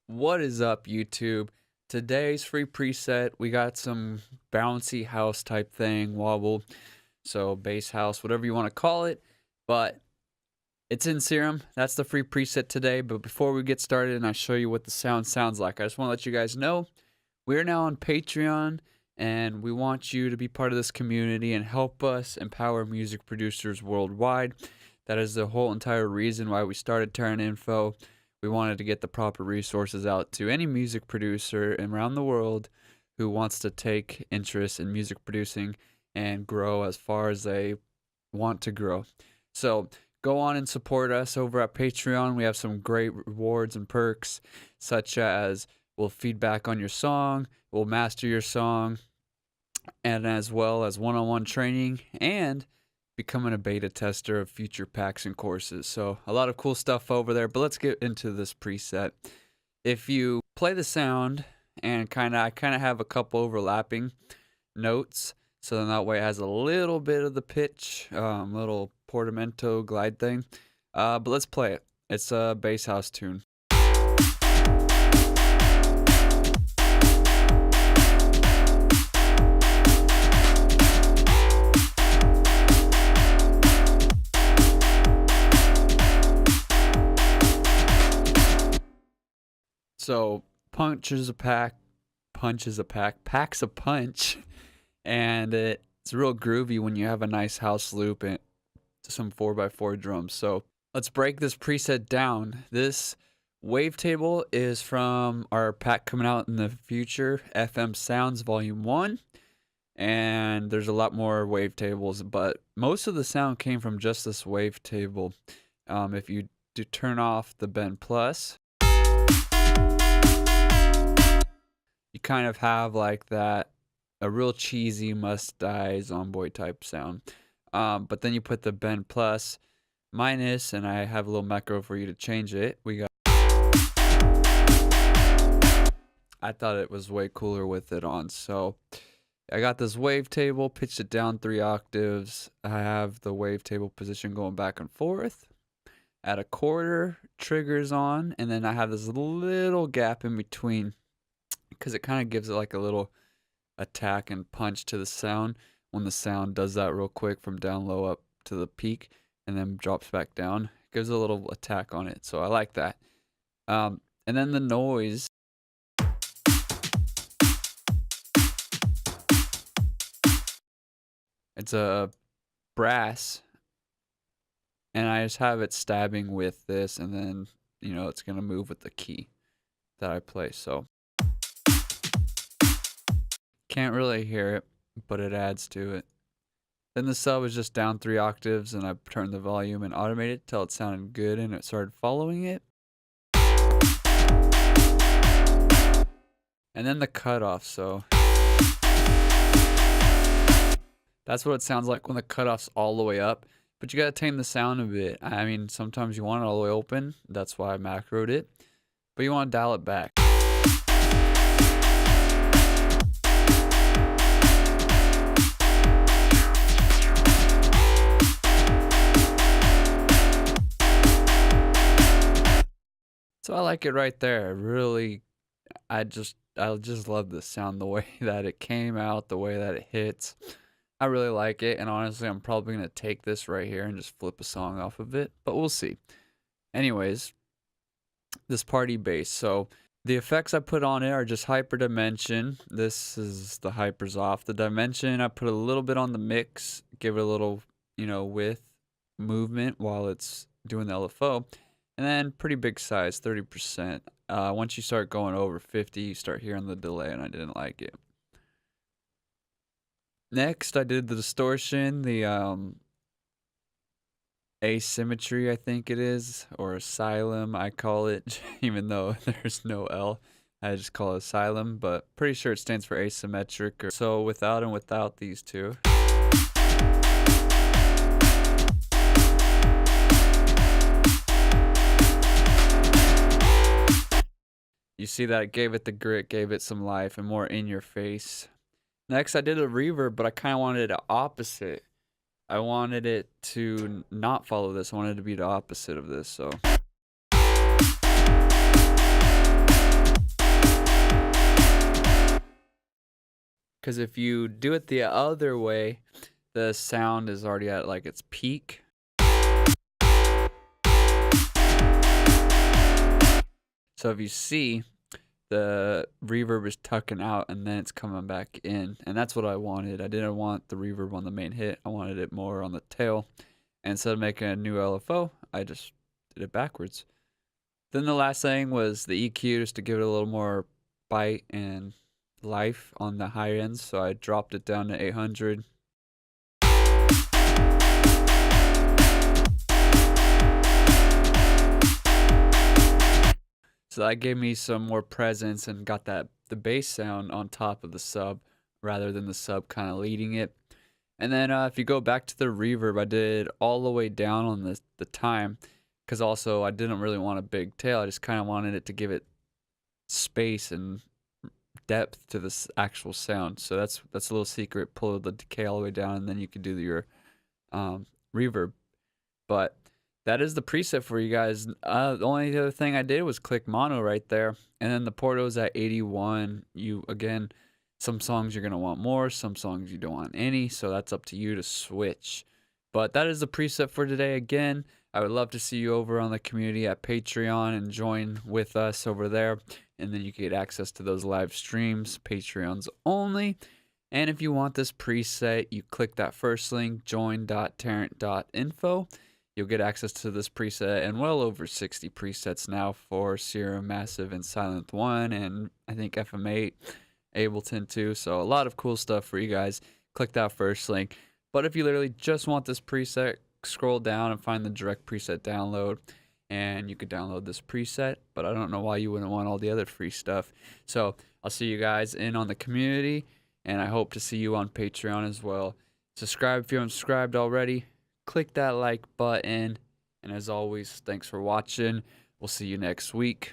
What is up, YouTube? Today's free preset, we got some bouncy house type thing, wobble, so bass house, whatever you want to call it, but it's in SERUM. That's the free preset today. But before we get started and I show you what the sound sounds like, I just want to let you guys know we're now on Patreon and we want you to be part of this community and help us empower music producers worldwide. That is the whole entire reason why we started Tarant Info. We wanted to get the proper resources out to any music producer around the world who wants to take interest in music producing and grow as far as they want to grow. So go on and support us over at Patreon. We have some great rewards and perks, such as we'll feedback on your song, we'll master your song, and as well as one-on-one training and becoming a beta tester of future packs and courses. So a lot of cool stuff over there, but let's get into this preset. If you play the sound and I kind of have a couple overlapping notes, so then that way it has a little bit of the pitch, little portamento glide thing. But let's play it. It's a bass house tune. So punch is a pack, punch is a pack, pack's a punch, and it's real groovy when you have a nice house loop and some 4x4 drums. So let's break this preset down. This wavetable is from our pack coming out in the future, FM Sounds Volume 1, and there's a lot more wavetables, but most of the sound came from just this wavetable. If you do turn off the Bend Plus, you kind of have like that, a real cheesy Must Die Zomboy type sound. But then you put the Bend Plus minus, and I have a little macro for you to change it. I thought it was way cooler with it on. So I got this wavetable, pitched it down 3 octaves. I have the wavetable position going back and forth. At a quarter, triggers on, and then I have this little gap in between, because it kind of gives it like a little attack and punch to the sound when the sound does that real quick from down low up to the peak and then drops back down. It gives a little attack on it, so I like that. And then the noise. It's a brass, and I just have it stabbing with this, and then, you know, it's going to move with the key that I play, so can't really hear it, but it adds to it. Then the sub is just down 3 octaves, and I turned the volume and automated it till it sounded good, and it started following it. And then the cutoff, so that's what it sounds like when the cutoff's all the way up. But you gotta tame the sound a bit. I mean, sometimes you want it all the way open. That's why I macroed it. But you want to dial it back. So I like it right there. Really, I just love the sound, the way that it came out, the way that it hits. I really like it, and honestly, I'm probably going to take this right here and just flip a song off of it, but we'll see. Anyways, this party bass. So the effects I put on it are just hyper dimension. This is the hypers off. The dimension, I put a little bit on the mix, give it a little, you know, width movement while it's doing the LFO. And then pretty big size, 30%. Once you start going over 50, you start hearing the delay, and I didn't like it. Next, I did the distortion, the asymmetry, I think it is, or asylum, I call it, even though there's no L. I just call it asylum, but pretty sure it stands for asymmetric. So without and without these two. You see that it gave it the grit, gave it some life, and more in your face. Next, I did a reverb, but I kind of wanted it opposite. I wanted it to not follow this. I wanted it to be the opposite of this, so. Because if you do it the other way, the sound is already at like its peak. So if you see, the reverb is tucking out and then it's coming back in. And that's what I wanted. I didn't want the reverb on the main hit. I wanted it more on the tail. And instead of making a new LFO, I just did it backwards. Then the last thing was the EQ, just to give it a little more bite and life on the high ends. So I dropped it down to 800. So that gave me some more presence and got the bass sound on top of the sub rather than the sub kind of leading it. And then if you go back to the reverb, I did all the way down on the time, because also I didn't really want a big tail. I just kind of wanted it to give it space and depth to this actual sound. So that's a little secret. Pull the decay all the way down, and then you can do your reverb. But that is the preset for you guys. The only other thing I did was click mono right there, and then the Porto's at 81. Again, some songs you're gonna want more, some songs you don't want any, so that's up to you to switch. But that is the preset for today. Again, I would love to see you over on the community at Patreon and join with us over there, and then you get access to those live streams, Patreons only. And if you want this preset, you click that first link, join.tarant.info. You'll get access to this preset and well over 60 presets now for SERUM, Massive, and Silent 1, and I think FM8, Ableton too. So a lot of cool stuff for you guys. Click that first link. But if you literally just want this preset, scroll down and find the direct preset download, and you could download this preset. But I don't know why you wouldn't want all the other free stuff. So I'll see you guys in on the community, and I hope to see you on Patreon as well. Subscribe if you haven't subscribed already. Click that like button, and as always, thanks for watching. We'll see you next week.